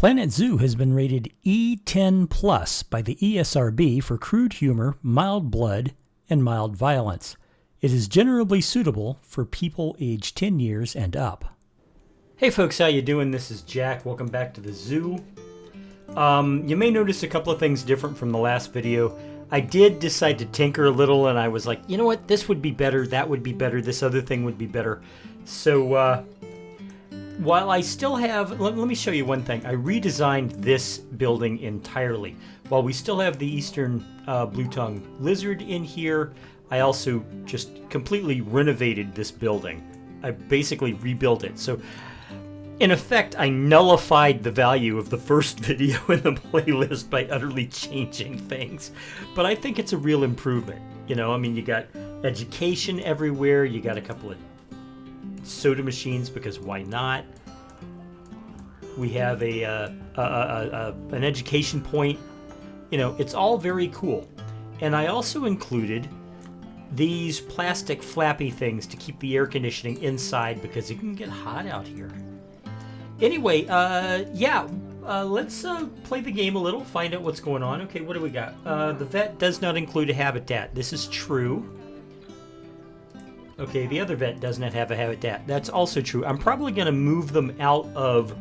Planet Zoo has been rated E10 Plus by the ESRB for crude humor, mild blood, and mild violence. It is generally suitable for people aged 10 years and up. Hey folks, how you doing? This is Jack. Welcome back to the zoo. You may notice a couple of things different from the last video. I did decide to tinker a little, and I was like, you know what? This would be better, that would be better, this other thing would be better. So, while I still have, let me show you one thing. I redesigned this building entirely. While we still have the eastern blue-tongued lizard in here, I also just completely renovated this building. I basically rebuilt it. So, in effect, I nullified the value of the first video in the playlist by utterly changing things. But I think it's a real improvement. You know, I mean, you got education everywhere. You got a couple of soda machines, because why not? We have an education point. You know, it's all very cool. And I also included these plastic flappy things to keep the air conditioning inside, because it can get hot out here. Anyway, let's play the game a little, find out what's going on. Okay, what do we got? The vet does not include a habitat. This is true. Okay, the other vet does not have a habitat. That's also true. I'm probably going to move them out of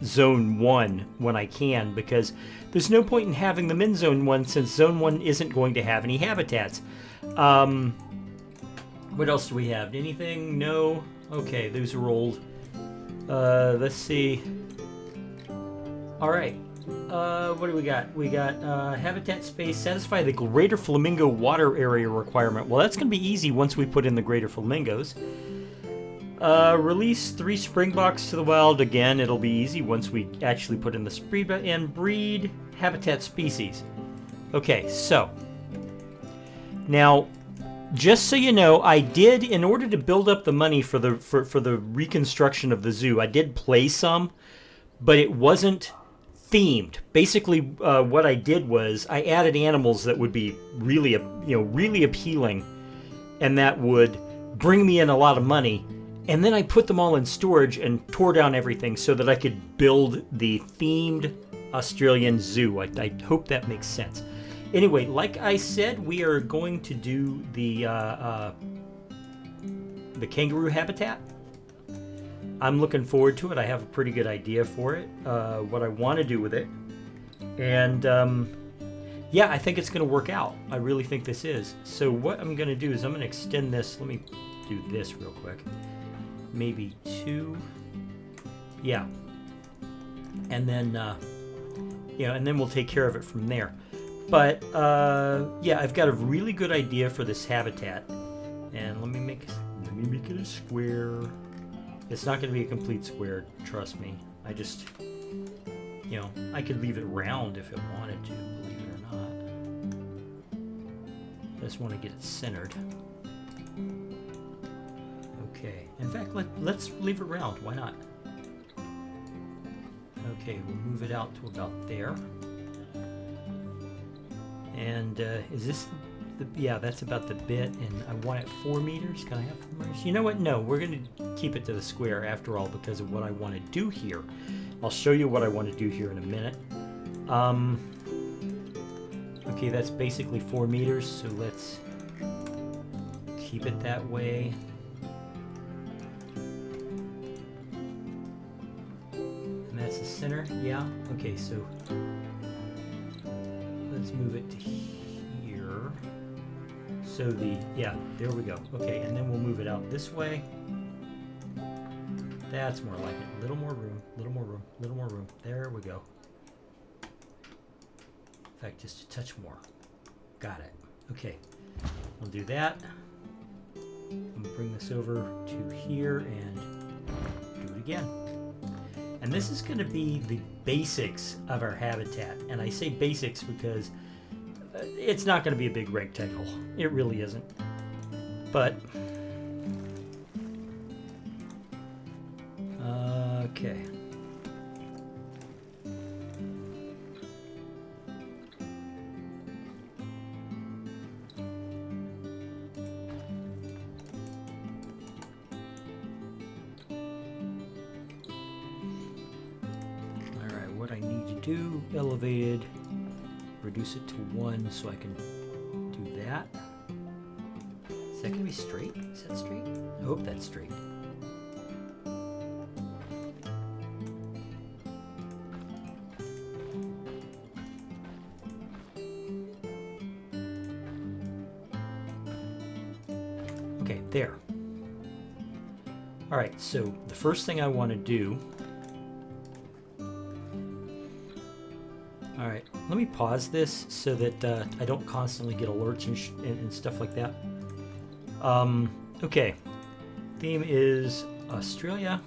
Zone 1 when I can, because there's no point in having them in Zone 1 since Zone 1 isn't going to have any habitats. What else do we have? Anything? No? Okay, those are old. Let's see. Alright. What do we got? We got habitat space. Satisfy the greater flamingo water area requirement. Well, that's going to be easy once we put in the greater flamingos. Release 3 springboks to the wild. Again, it'll be easy once we actually put in the springboks. And breed habitat species. Okay, so. Now, just so you know, I did, in order to build up the money for the reconstruction of the zoo, I did play some, but it wasn't themed. Basically, what I did was I added animals that would be really appealing, and that would bring me in a lot of money. And then I put them all in storage and tore down everything so that I could build the themed Australian zoo. I hope that makes sense. Anyway, like I said, we are going to do the kangaroo habitat. I'm looking forward to it. I have a pretty good idea for it, what I want to do with it. And, yeah, I think it's going to work out. I really think this is. So what I'm going to do is I'm going to extend this. Let me do this real quick. Maybe 2. Yeah. And then, and then we'll take care of it from there. But, yeah, I've got a really good idea for this habitat. And let me make it a square. It's not going to be a complete square, trust me. I just, I could leave it round if it wanted to, believe it or not. I just want to get it centered. Okay. In fact, let's leave it round. Why not? Okay, we'll move it out to about there. And is this yeah, that's about the bit, and I want it 4 meters. Can I have 4 meters? You know what? No, we're going to keep it to the square after all because of what I want to do here. I'll show you what I want to do here in a minute. Okay, that's basically 4 meters, so let's keep it that way. And that's the center, yeah? Okay, so let's move it to here. So there we go. Okay, and then we'll move it out this way. That's more like it. A little more room, little more room, little more room. There we go. In fact, just a touch more. Got it. Okay, we'll do that. I'm gonna bring this over to here and do it again. And this is gonna be the basics of our habitat. And I say basics because it's not going to be a big rectangle. It really isn't. But, okay. All right, what I need do elevated, reduce it to 1 so I can do that. Is that going to be straight? Is that straight? I hope that's straight. Okay, there. All right, so the first thing I want to do. All right, let me pause this so that I don't constantly get alerts and stuff like that. Okay, theme is Australia.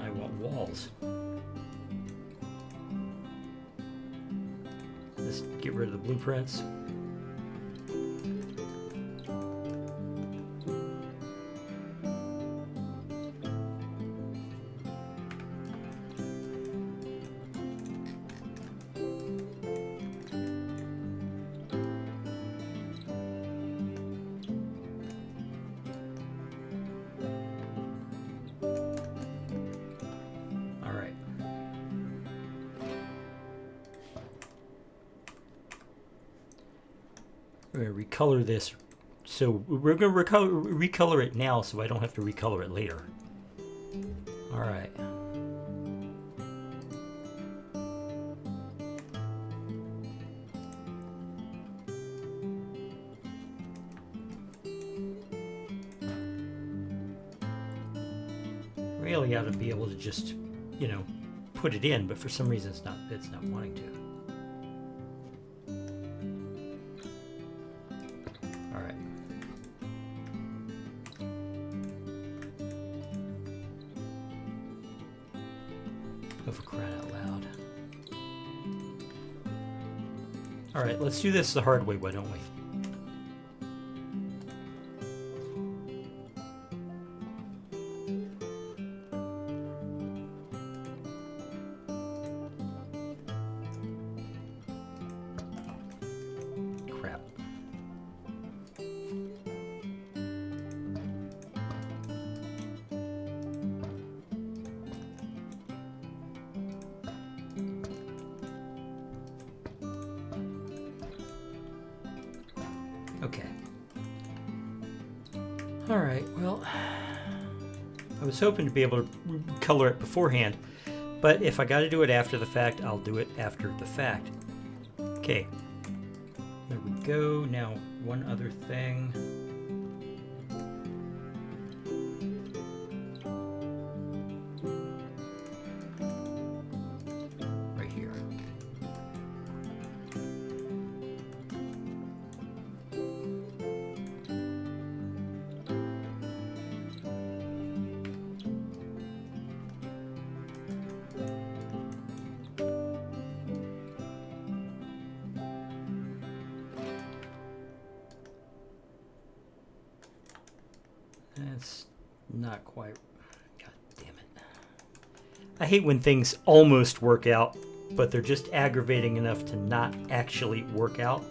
I want walls. Let's get rid of the blueprints. We're going to recolor this, so we're going to recolor it now so I don't have to recolor it later. All right. Really ought to be able to just, you know, put it in, but for some reason it's not wanting to. For crying out loud. All right, let's do this the hard way, why don't we? Crap. Okay. All right, well, I was hoping to be able to color it beforehand, but if I got to do it after the fact, I'll do it after the fact. Okay. There we go. Now, one other thing. Right here. That's not quite. God damn it. I hate when things almost work out, but they're just aggravating enough to not actually work out.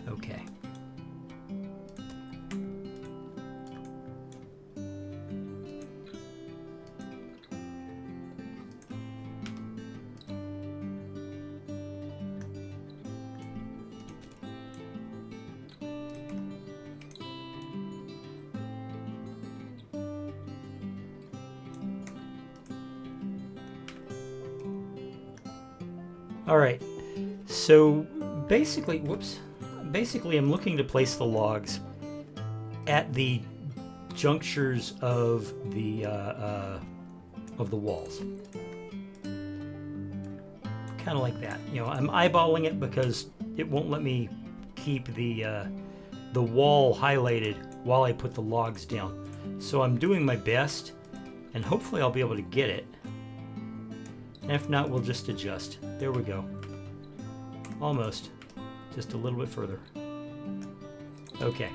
Okay. All right, so basically, basically I'm looking to place the logs at the junctures of the walls. Kind of like that. You know, I'm eyeballing it because it won't let me keep the wall highlighted while I put the logs down. So I'm doing my best, and hopefully I'll be able to get it. And if not, we'll just adjust. There we go. Almost. Just a little bit further. Okay.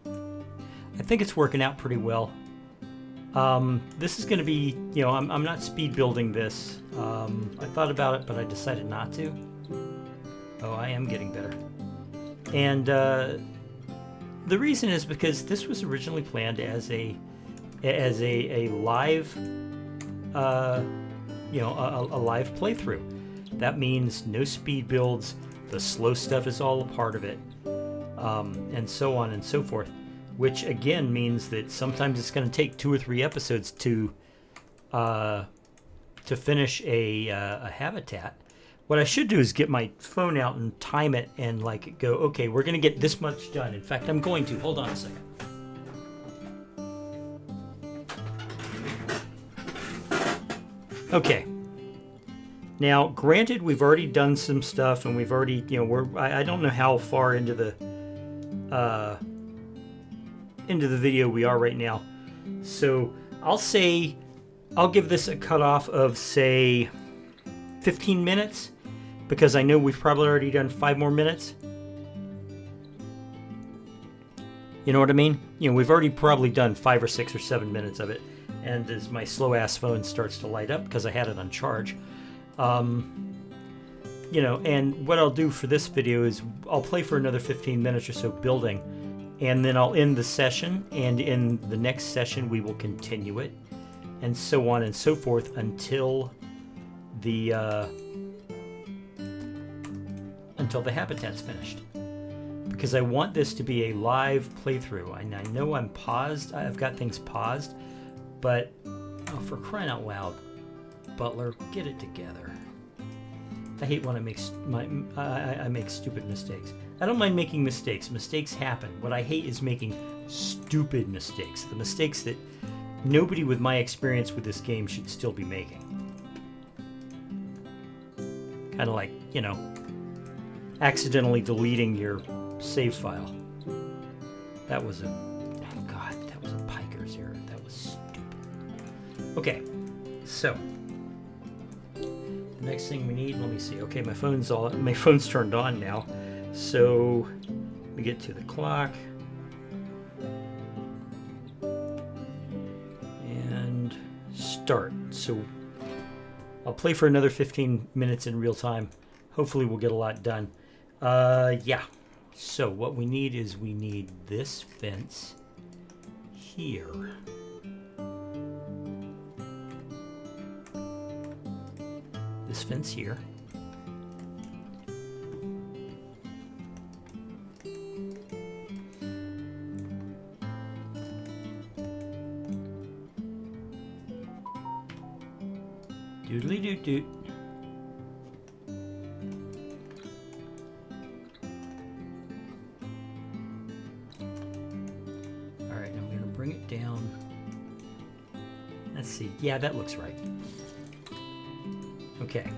I think it's working out pretty well. This is going to be, I'm not speed building this. I thought about it, but I decided not to. Oh, I am getting better. And the reason is because this was originally planned as a live, a live playthrough. That means no speed builds. The slow stuff is all a part of it, and so on and so forth. Which again means that sometimes it's going to take 2 or 3 episodes to finish a habitat. What I should do is get my phone out and time it and like go, okay, we're going to get this much done. In fact, I'm going to. Hold on a second. Okay. Now, granted, we've already done some stuff, and we've already, I don't know how far into the video we are right now. So I'll give this a cutoff of, say, 15 minutes, because I know we've probably already done 5 more minutes. You know what I mean? We've already probably done 5 or 6 or 7 minutes of it. And as my slow-ass phone starts to light up, because I had it on charge, and what I'll do for this video is I'll play for another 15 minutes or so building, and then I'll end the session, and in the next session we will continue it, and so on and so forth until the habitat's finished. Because I want this to be a live playthrough. And I know I'm paused. I've got things paused, but for crying out loud, Butler, get it together. I hate when I make stupid mistakes. I don't mind making mistakes. Mistakes happen. What I hate is making stupid mistakes. The mistakes that nobody with my experience with this game should still be making. Kind of like, accidentally deleting your save file. That was a piker's error. That was stupid. Okay, so the next thing we need, let me see. Okay, my phone's turned on now. So we get to the clock. And start. So I'll play for another 15 minutes in real time. Hopefully we'll get a lot done. Yeah. So what we need is this fence here. This fence here. Doodly doot doot. Alright, I'm going to bring it down. Let's see. Yeah, that looks right. Okay.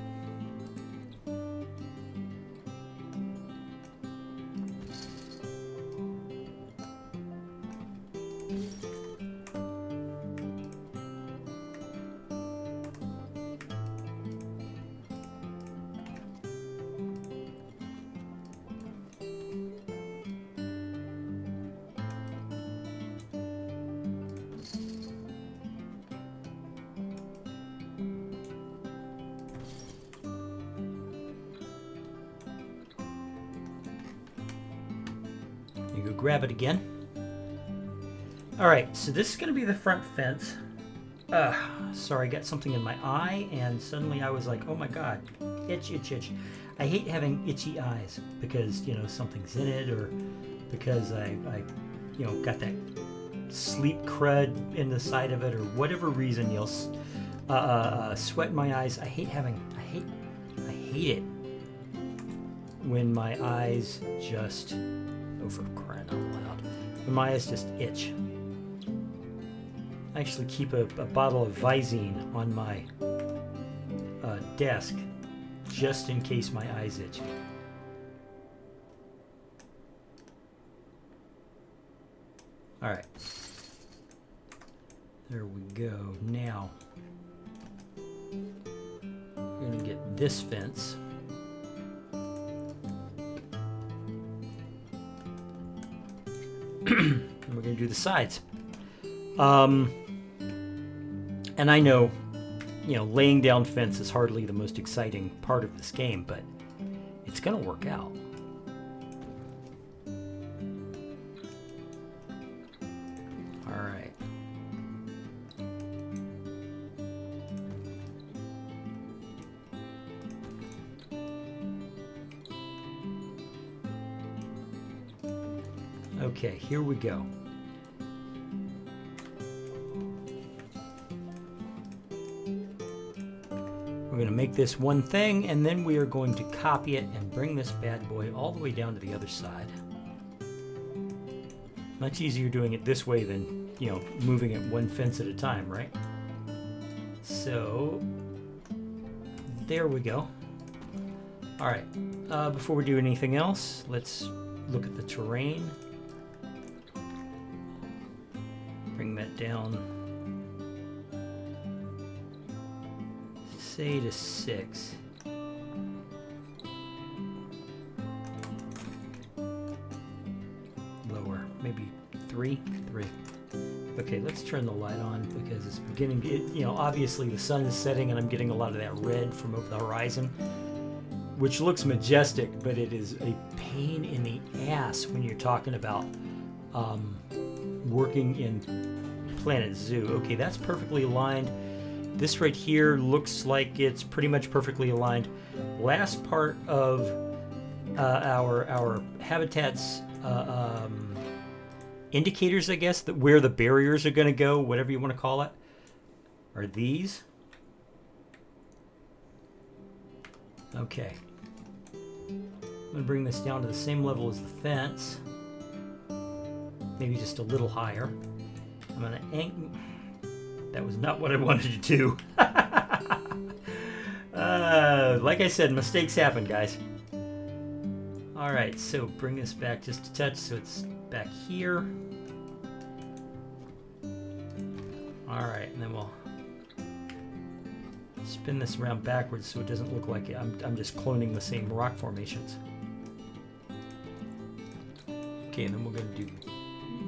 You go grab it again. Alright, so this is going to be the front fence. Sorry, I got something in my eye, and suddenly I was like, oh my god, itch, itch, itch. I hate having itchy eyes because, something's in it, or because I got that sleep crud in the side of it, or whatever reason, sweat in my eyes. I hate it when my eyes just, oh, for crying out loud, when my eyes just itch. I actually keep a bottle of Visine on my desk just in case my eyes itch. Alright. There we go. Now, we're going to get this fence. And we're going to do the sides. And I know, you know, laying down fence is hardly the most exciting part of this game, but it's going to work out. All right. Okay, here we go. We're going to make this one thing, and then we are going to copy it and bring this bad boy all the way down to the other side. Much easier doing it this way than, you know, moving it one fence at a time, right? So, there we go. All right, before we do anything else, let's look at the terrain. Bring that down, say to 6. Lower, maybe 3. Okay, let's turn the light on because it's beginning to, you know, obviously the sun is setting and I'm getting a lot of that red from over the horizon, which looks majestic, but it is a pain in the ass when you're talking about working in Planet Zoo. Okay, that's perfectly aligned. This right here looks like it's pretty much perfectly aligned. Last part of our habitat's indicators, I guess, that where the barriers are going to go, whatever you want to call it, are these. Okay. I'm going to bring this down to the same level as the fence. Maybe just a little higher. I'm going to that was not what I wanted to do. Like I said, mistakes happen, guys. All right, so bring this back just a touch so it's back here. All right, and then we'll spin this around backwards so it doesn't look like I'm just cloning the same rock formations. Okay, and then we're going to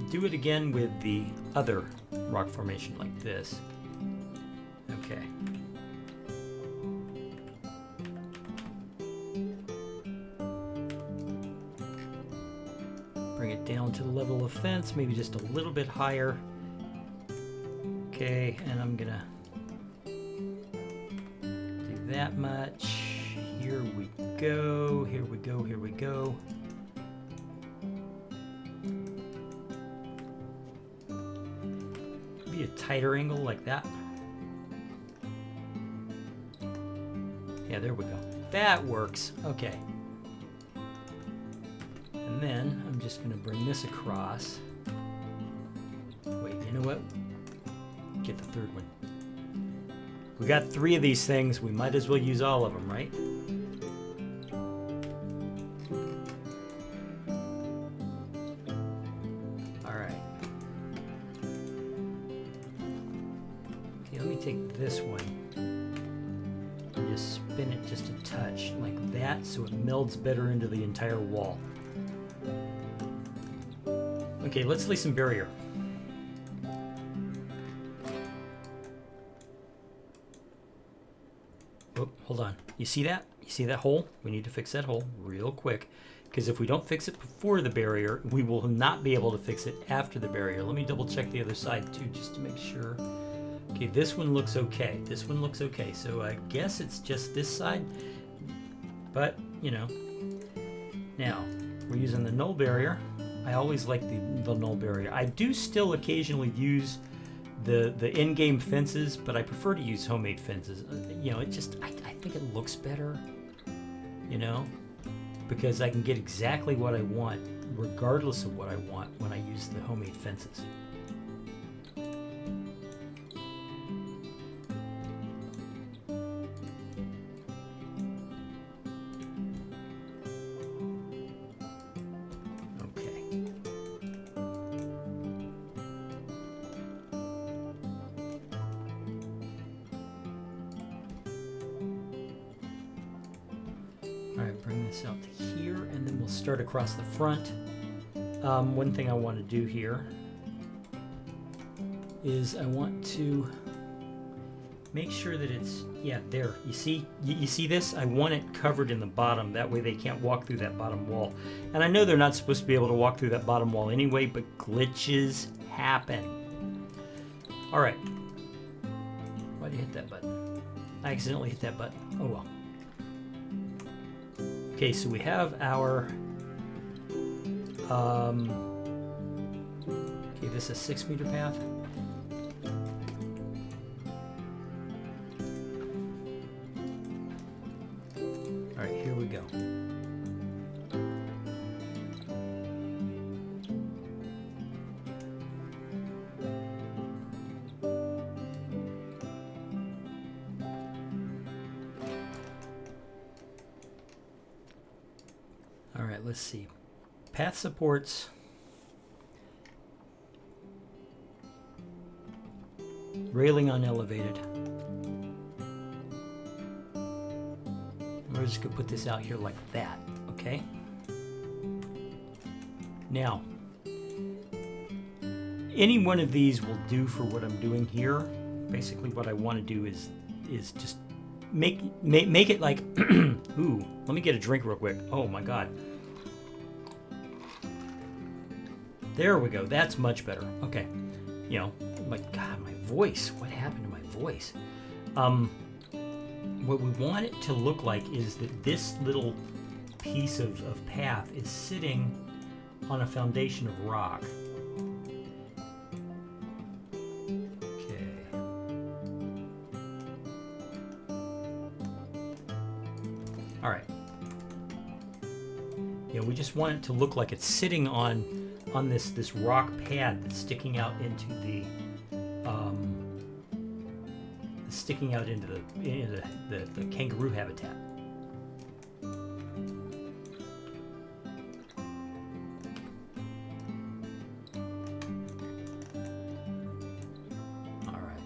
do it again with the other rock formation like this. Okay. Bring it down to the level of fence, maybe just a little bit higher. Okay, and I'm gonna do that much. Here we go, here we go, here we go. Maybe a tighter angle like that. Yeah, there we go. That works. Okay. And then I'm just going to bring this across. Wait, you know what? Get the third one. We got 3 of these things. We might as well use all of them, right? All right. Okay, let me take this one and just spin it just a touch like that so it melds better into the entire wall. Okay, let's lay some barrier. Oh, hold on. You see that? You see that hole? We need to fix that hole real quick, because if we don't fix it before the barrier, we will not be able to fix it after the barrier. Let me double check the other side too, just to make sure. Okay, this one looks okay. This one looks okay. So I guess it's just this side, but you know. Now, we're using the null barrier. I always like the null barrier. I do still occasionally use the in-game fences, but I prefer to use homemade fences. You know, it just, I think it looks better, you know, because I can get exactly what I want, regardless of what I want when I use the homemade fences. Out to here, and then we'll start across the front. One thing I want to do here is I want to make sure that it's, yeah, there. You see, you see this? I want it covered in the bottom. That way they can't walk through that bottom wall. And I know they're not supposed to be able to walk through that bottom wall anyway, but glitches happen. All right. Why'd you hit that button? I accidentally hit that button. Oh well. Okay, so we have our, okay, this is a 6-meter path. All right, here we go. All right, let's see. Path supports railing unelevated. We're just gonna put this out here like that, okay? Now, any one of these will do for what I'm doing here. Basically, what I want to do is just make it like, ooh, let me get a drink real quick. Oh my God. There we go. That's much better. Okay. You know, my God, my voice. What happened to my voice? What we want it to look like is that this little piece of path is sitting on a foundation of rock. Okay. All right. Yeah, we just want it to look like it's sitting on this rock pad that's sticking out into the the kangaroo habitat. All right.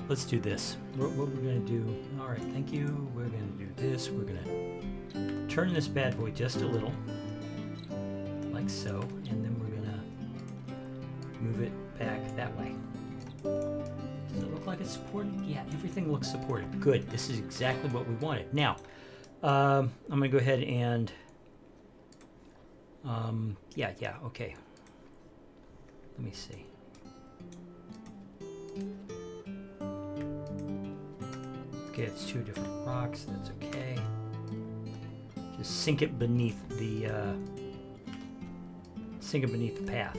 Let's do this. What we're going to do, all right, thank you. We're going to do this. We're going to turn this bad boy just a little, like so, and then we're going to move it back that way. Does it look like it's supported? Yeah, everything looks supported. Good. This is exactly what we wanted. Now, I'm going to go ahead and, yeah, okay. Let me see. Okay, it's 2 different rocks. That's okay. Just sink it beneath the path,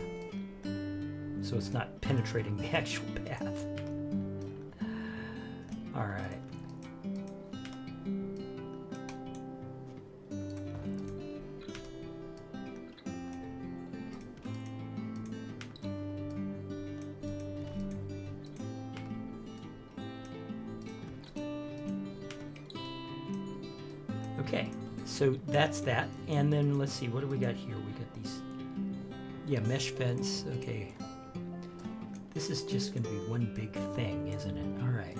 so it's not penetrating the actual path. All right. Okay, so that's that. And then let's see, what do we got here? We got these, yeah, mesh fence. Okay. This is just going to be one big thing, isn't it? All right.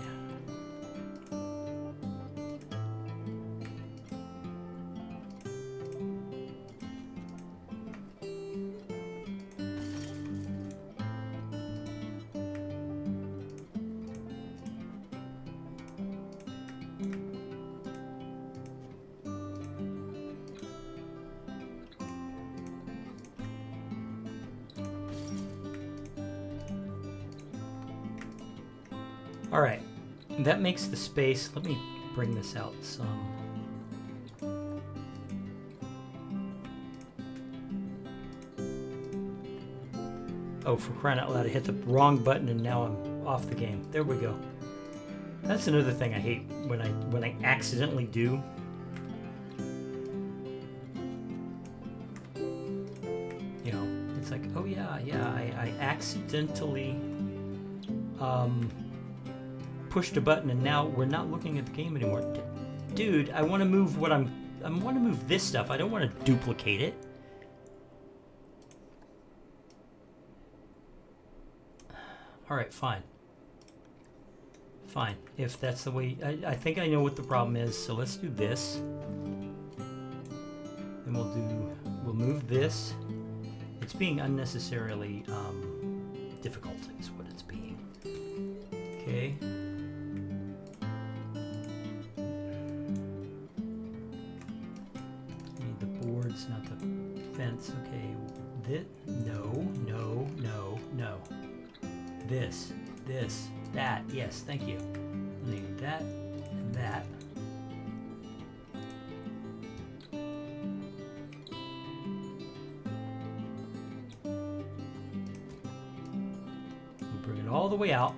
All right, that makes the space. Let me bring this out some. Oh, for crying out loud, I hit the wrong button and now I'm off the game. There we go. That's another thing I hate when I accidentally do. You know, it's like, oh yeah, I accidentally pushed a button and now we're not looking at the game anymore. Dude, I want to move I want to move this stuff. I don't want to duplicate it. All right, fine. Fine, if that's the way, I think I know what the problem is, so let's do this. And we'll move this. It's being unnecessarily difficult is what it's being. Okay. Need the boards, not the fence. Okay, this, no. This, that, yes, thank you. I need that and that. We'll bring it all the way out.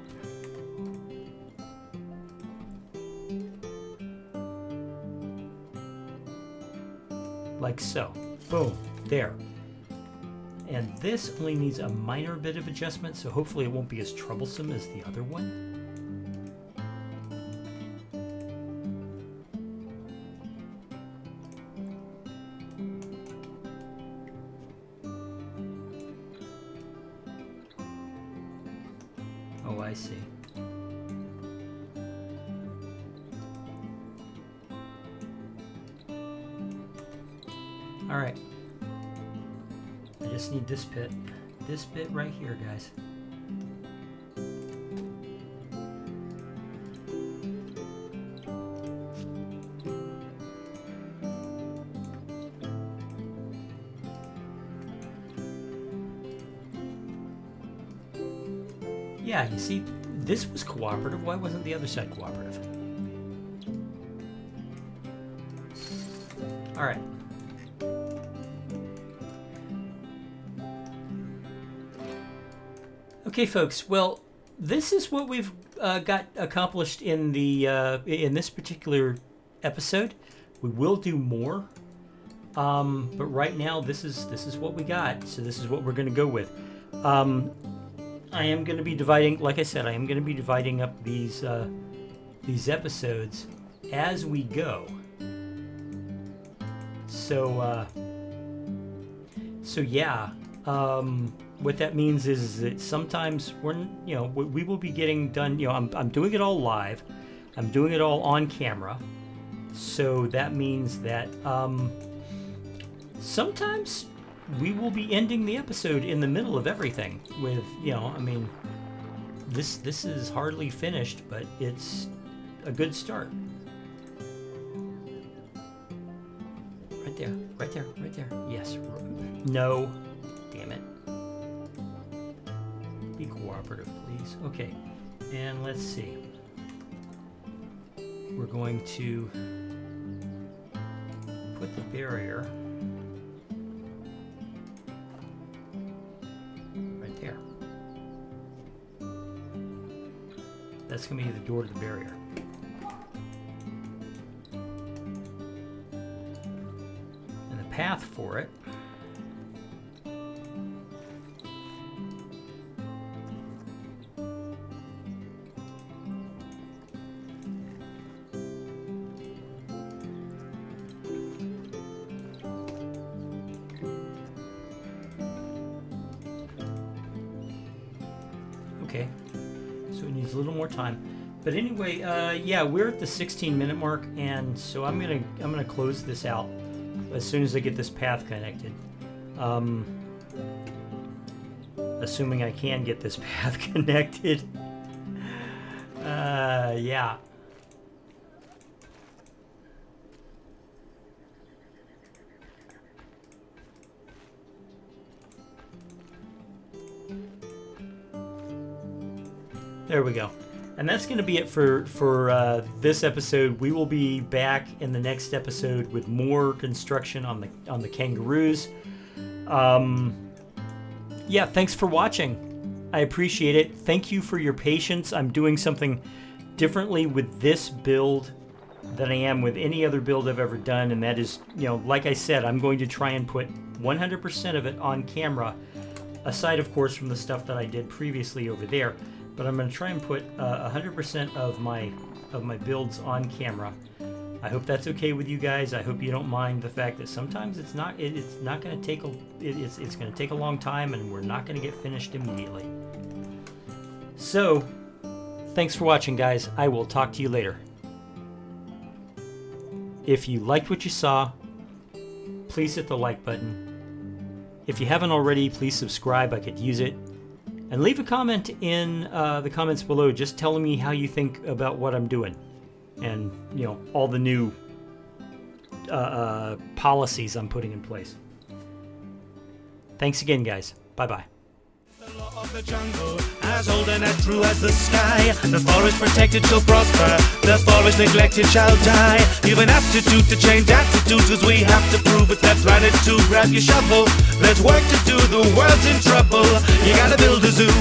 Like so. Boom, there. And this only needs a minor bit of adjustment, so hopefully it won't be as troublesome as the other one. Oh, I see. All right. I just need this bit right here, guys. Yeah, you see, this was cooperative. Why wasn't the other side cooperative? All right. Okay, folks. Well, this is what we've got accomplished in the in this particular episode. We will do more, but right now this is what we got. So this is what we're going to go with. I am going to be dividing, like I said, I am going to be dividing up these episodes as we go. So yeah. What that means is that sometimes we will be getting done. I'm doing it all live. I'm doing it all on camera. So that means that sometimes we will be ending the episode in the middle of everything with, I mean, this is hardly finished, but it's a good start. Right there, right there, right there. Yes. No. Damn it. Be cooperative, please. Okay, and let's see. We're going to put the barrier right there. That's going to be the door to the barrier. And the path for it . Okay, so it needs a little more time, but anyway, yeah, we're at the 16-minute mark, and so I'm gonna close this out as soon as I get this path connected. Assuming I can get this path connected. Yeah. There we go. And that's going to be it for this episode. We will be back in the next episode with more construction on the kangaroos. Yeah, thanks for watching. I appreciate it. Thank you for your patience. I'm doing something differently with this build than I am with any other build I've ever done, and that is, like I said, I'm going to try and put 100% of it on camera, aside, of course, from the stuff that I did previously over there. But I'm going to try and put 100% of my builds on camera. I hope that's okay with you guys. I hope you don't mind the fact that sometimes it's not going to take it's going to take a long time, and we're not going to get finished immediately. So, thanks for watching, guys. I will talk to you later. If you liked what you saw, please hit the like button. If you haven't already, please subscribe. I could use it. And leave a comment in the comments below just telling me how you think about what I'm doing. And, you know, all the new policies I'm putting in place. Thanks again, guys. Bye-bye. The law of the jungle, as old and as true as the sky. The forest protected shall prosper, the forest neglected shall die. You've an aptitude to change attitudes, cause we have to prove it. That's right, it's to grab your shovel. There's work to do, the world's in trouble. You gotta build a zoo.